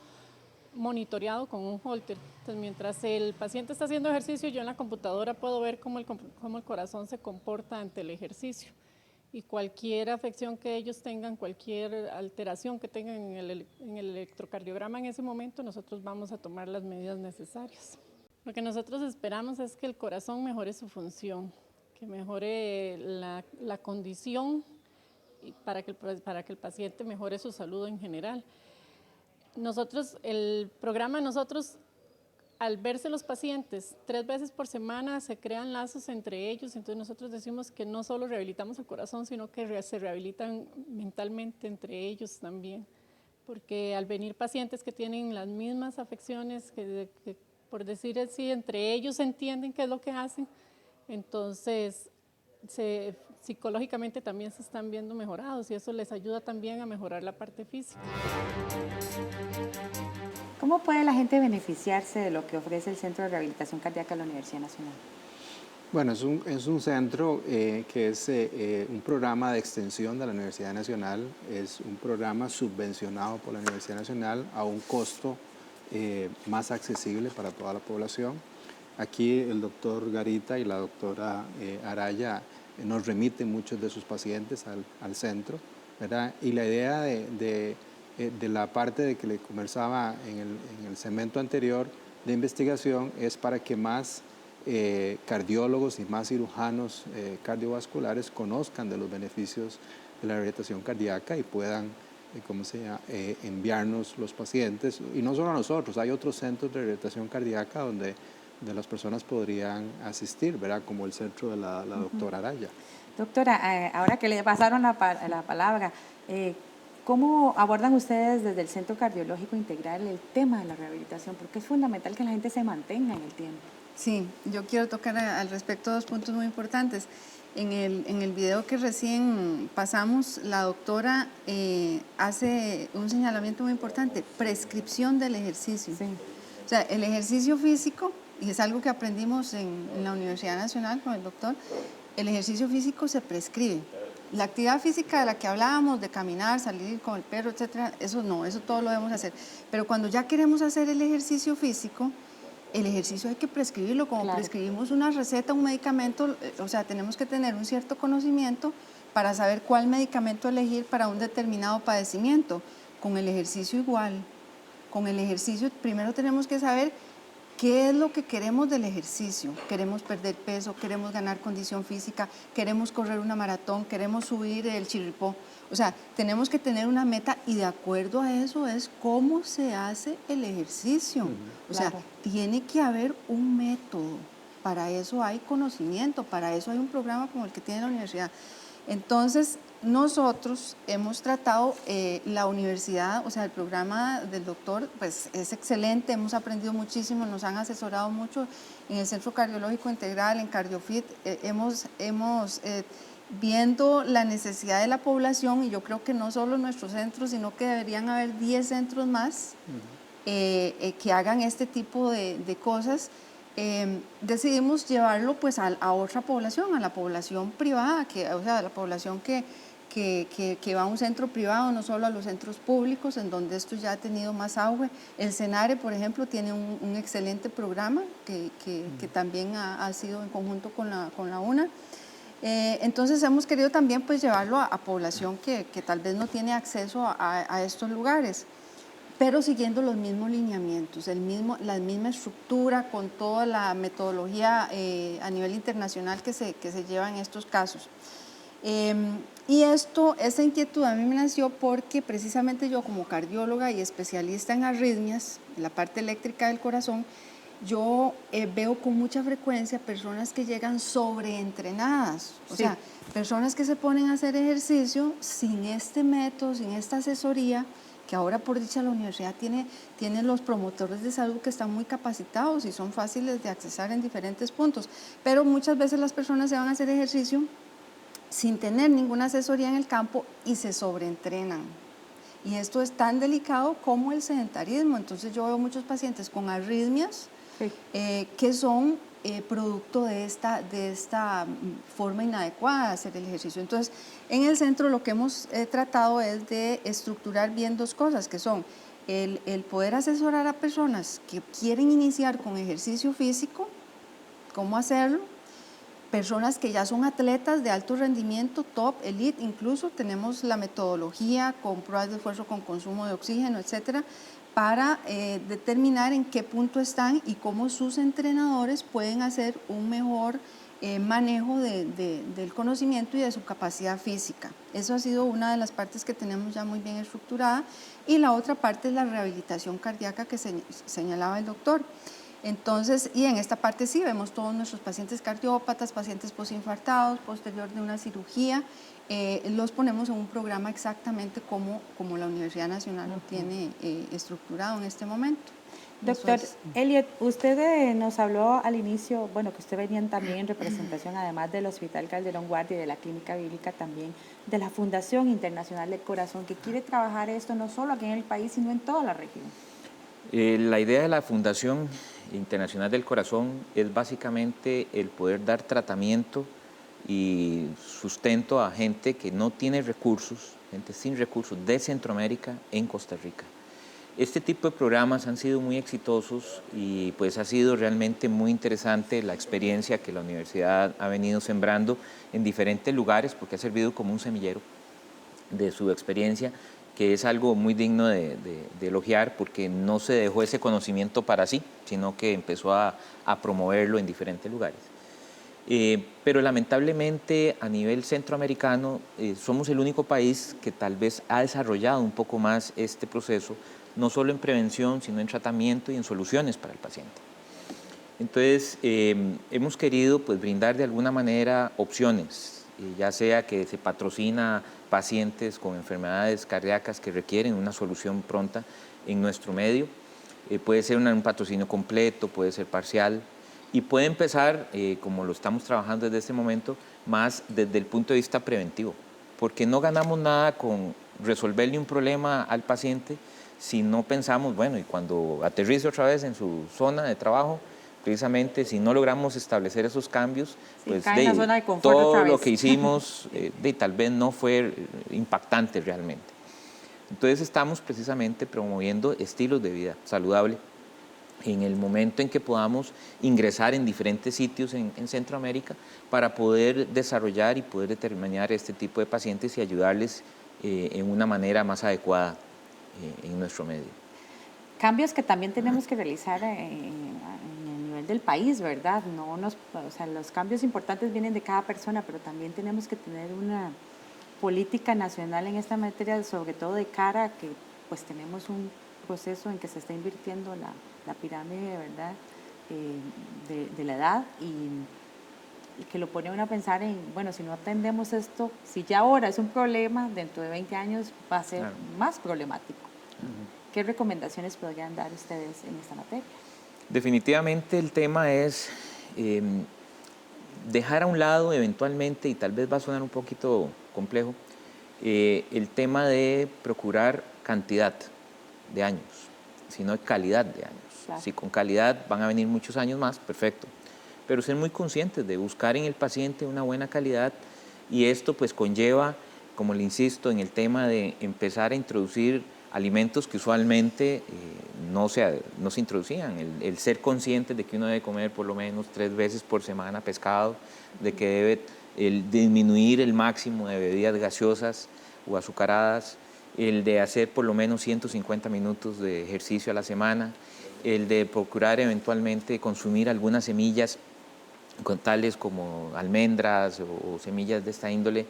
Speaker 5: monitoreado con un holter. Entonces, mientras el paciente está haciendo ejercicio, yo en la computadora puedo ver cómo el corazón se comporta ante el ejercicio. Y cualquier afección que ellos tengan, cualquier alteración que tengan en el electrocardiograma en ese momento, nosotros vamos a tomar las medidas necesarias. Lo que nosotros esperamos es que el corazón mejore su función, que mejore la condición para que el paciente mejore su salud en general. El programa de nosotros al verse los pacientes 3 veces por semana se crean lazos entre ellos, entonces nosotros decimos que no solo rehabilitamos el corazón, sino que se rehabilitan mentalmente entre ellos también, porque al venir pacientes que tienen las mismas afecciones, que por decir así, entre ellos entienden qué es lo que hacen, entonces psicológicamente también se están viendo mejorados y eso les ayuda también a mejorar la parte física.
Speaker 6: ¿Cómo puede la gente beneficiarse de lo que ofrece el Centro de Rehabilitación Cardíaca de la Universidad Nacional?
Speaker 7: Bueno, es un centro que es un programa de extensión de la Universidad Nacional, es un programa subvencionado por la Universidad Nacional a un costo más accesible para toda la población. Aquí el doctor Garita y la doctora Araya nos remiten muchos de sus pacientes al centro, ¿verdad? Y la idea de la parte de que le conversaba en el segmento anterior de investigación es para que más cardiólogos y más cirujanos cardiovasculares conozcan de los beneficios de la rehabilitación cardíaca y puedan enviarnos los pacientes, y no solo a nosotros, hay otros centros de rehabilitación cardíaca donde las personas podrían asistir, ¿verdad? Como el centro de la doctora Araya.
Speaker 6: Doctora, ahora que le pasaron la palabra, ¿cómo abordan ustedes desde el Centro Cardiológico Integral el tema de la rehabilitación? Porque es fundamental que la gente se mantenga en el tiempo.
Speaker 9: Sí, yo quiero tocar al respecto 2 puntos muy importantes. En el video que recién pasamos, la doctora hace un señalamiento muy importante, prescripción del ejercicio.
Speaker 6: Sí.
Speaker 9: O sea, el ejercicio físico, y es algo que aprendimos en la Universidad Nacional con el doctor, el ejercicio físico se prescribe. La actividad física de la que hablábamos, de caminar, salir con el perro, etcétera, eso no, eso todo lo debemos hacer. Pero cuando ya queremos hacer el ejercicio físico, el ejercicio hay que prescribirlo, como
Speaker 6: claro,
Speaker 9: prescribimos una receta, un medicamento, o sea, tenemos que tener un cierto conocimiento para saber cuál medicamento elegir para un determinado padecimiento. Con el ejercicio igual, con el ejercicio primero tenemos que saber qué es lo que queremos del ejercicio. Queremos perder peso, queremos ganar condición física, queremos correr una maratón, queremos subir el chirripó. O sea, tenemos que tener una meta y de acuerdo a eso es cómo se hace el ejercicio. O sea, tiene que haber un método. Para eso hay conocimiento, para eso hay un programa como el que tiene la universidad. Entonces, nosotros hemos tratado, la universidad, o sea, el programa del doctor, pues es excelente, hemos aprendido muchísimo, nos han asesorado mucho en el Centro Cardiológico Integral, en CardioFit, hemos viendo la necesidad de la población, y yo creo que no solo nuestros centros, sino que deberían haber 10 centros más que hagan este tipo de cosas. Decidimos llevarlo pues a otra población, a la población privada, o sea, a la población que va a un centro privado, no solo a los centros públicos, en donde esto ya ha tenido más auge. El CENARE, por ejemplo, tiene un excelente programa que también ha sido en conjunto con la UNA. Entonces hemos querido también pues llevarlo a población que tal vez no tiene acceso a estos lugares, pero siguiendo los mismos lineamientos, la misma estructura, con toda la metodología a nivel internacional que se lleva en estos casos. Y esa inquietud a mí me nació porque precisamente yo como cardióloga y especialista en arritmias, la parte eléctrica del corazón, yo veo con mucha frecuencia personas que llegan sobreentrenadas, o sea, personas que se ponen a hacer ejercicio sin este método, sin esta asesoría, que ahora por dicha la universidad tiene los promotores de salud que están muy capacitados y son fáciles de accesar en diferentes puntos, pero muchas veces las personas se van a hacer ejercicio sin tener ninguna asesoría en el campo y se sobreentrenan. Y esto es tan delicado como el sedentarismo. Entonces yo veo muchos pacientes con arritmias que son producto de esta forma inadecuada de hacer el ejercicio. Entonces, en el centro lo que hemos tratado es de estructurar bien 2 cosas, que son el poder asesorar a personas que quieren iniciar con ejercicio físico, cómo hacerlo, personas que ya son atletas de alto rendimiento, top, elite, incluso tenemos la metodología con pruebas de esfuerzo con consumo de oxígeno, etcétera, para determinar en qué punto están y cómo sus entrenadores pueden hacer un mejor manejo del conocimiento y de su capacidad física. Eso ha sido una de las partes que tenemos ya muy bien estructurada, y la otra parte es la rehabilitación cardíaca que señalaba el doctor. Entonces, y en esta parte sí vemos todos nuestros pacientes cardiópatas, pacientes posinfartados, posterior de una cirugía, los ponemos en un programa exactamente como la Universidad Nacional lo tiene estructurado en este momento.
Speaker 6: Doctor Elliot, usted nos habló al inicio, bueno, que usted venía también en representación, además del Hospital Calderón Guardia y de la Clínica Bíblica, también de la Fundación Internacional del Corazón, que quiere trabajar esto no solo aquí en el país, sino en toda la región.
Speaker 8: La idea de la Fundación Internacional del Corazón es básicamente el poder dar tratamiento y sustento a gente que no tiene recursos, gente sin recursos de Centroamérica en Costa Rica. Este tipo de programas han sido muy exitosos y pues ha sido realmente muy interesante la experiencia que la universidad ha venido sembrando en diferentes lugares, porque ha servido como un semillero de su experiencia, que es algo muy digno de elogiar, porque no se dejó ese conocimiento para sí, sino que empezó a promoverlo en diferentes lugares. Pero lamentablemente a nivel centroamericano somos el único país que tal vez ha desarrollado un poco más este proceso, no solo en prevención, sino en tratamiento y en soluciones para el paciente. Entonces, hemos querido pues, brindar de alguna manera opciones, ya sea que se patrocina pacientes con enfermedades cardíacas que requieren una solución pronta en nuestro medio, puede ser un patrocinio completo, puede ser parcial, y puede empezar, como lo estamos trabajando desde este momento, más desde el punto de vista preventivo, porque no ganamos nada con resolverle un problema al paciente si no pensamos, bueno, y cuando aterrice otra vez en su zona de trabajo, precisamente si no logramos establecer esos cambios, pues todo lo que hicimos tal vez no fue impactante realmente. Entonces estamos precisamente promoviendo estilos de vida saludable. En el momento en que podamos ingresar en diferentes sitios en Centroamérica para poder desarrollar y poder determinar este tipo de pacientes y ayudarles en una manera más adecuada en nuestro medio.
Speaker 6: Cambios que también tenemos que realizar en el nivel del país, ¿verdad? O sea, los cambios importantes vienen de cada persona, pero también tenemos que tener una política nacional en esta materia, sobre todo de cara a que pues tenemos un proceso en que se está invirtiendo la pirámide, ¿verdad? De la edad y que lo pone uno a pensar en, bueno, si no atendemos esto, si ya ahora es un problema, dentro de 20 años va a ser más problemático. ¿Qué recomendaciones podrían dar ustedes en esta materia?
Speaker 8: Definitivamente el tema es dejar a un lado eventualmente, y tal vez va a sonar un poquito complejo, el tema de procurar cantidad de años, sino calidad de años. Claro. Si con calidad van a venir muchos años más, perfecto. Pero ser muy conscientes de buscar en el paciente una buena calidad, y esto pues conlleva, como le insisto, en el tema de empezar a introducir alimentos que usualmente no se introducían. El ser conscientes de que uno debe comer por lo menos 3 veces por semana pescado, de que debe disminuir el máximo de bebidas gaseosas o azucaradas, el de hacer por lo menos 150 minutos de ejercicio a la semana, el de procurar eventualmente consumir algunas semillas tales como almendras o semillas de esta índole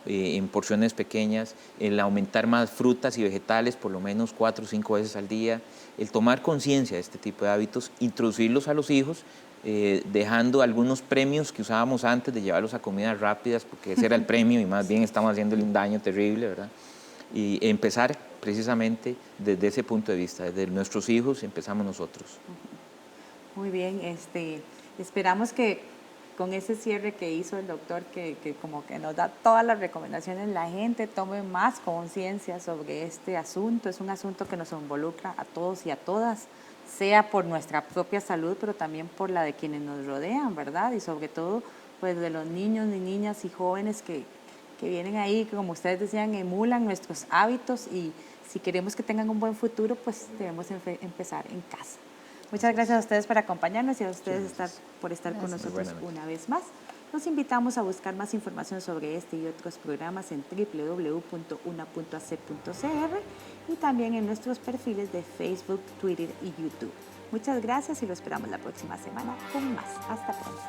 Speaker 8: en porciones pequeñas, el aumentar más frutas y vegetales por lo menos 4 o 5 veces al día, el tomar conciencia de este tipo de hábitos, introducirlos a los hijos, dejando algunos premios que usábamos antes de llevarlos a comidas rápidas, porque ese era el premio y más bien estamos haciéndole un daño terrible, ¿verdad? Y empezar precisamente desde ese punto de vista, desde nuestros hijos empezamos nosotros.
Speaker 6: Muy bien, esperamos que con ese cierre que hizo el doctor, que como que nos da todas las recomendaciones, la gente tome más conciencia sobre este asunto. Es un asunto que nos involucra a todos y a todas, sea por nuestra propia salud, pero también por la de quienes nos rodean, ¿verdad? Y sobre todo, pues de los niños y niñas y jóvenes que vienen ahí, que como ustedes decían, emulan nuestros hábitos, y si queremos que tengan un buen futuro, pues debemos empezar en casa. Muchas gracias a ustedes por acompañarnos y a ustedes por estar con nosotros una vez más. Los invitamos a buscar más información sobre este y otros programas en www.una.ac.cr y también en nuestros perfiles de Facebook, Twitter y YouTube. Muchas gracias y lo esperamos la próxima semana con más. Hasta pronto.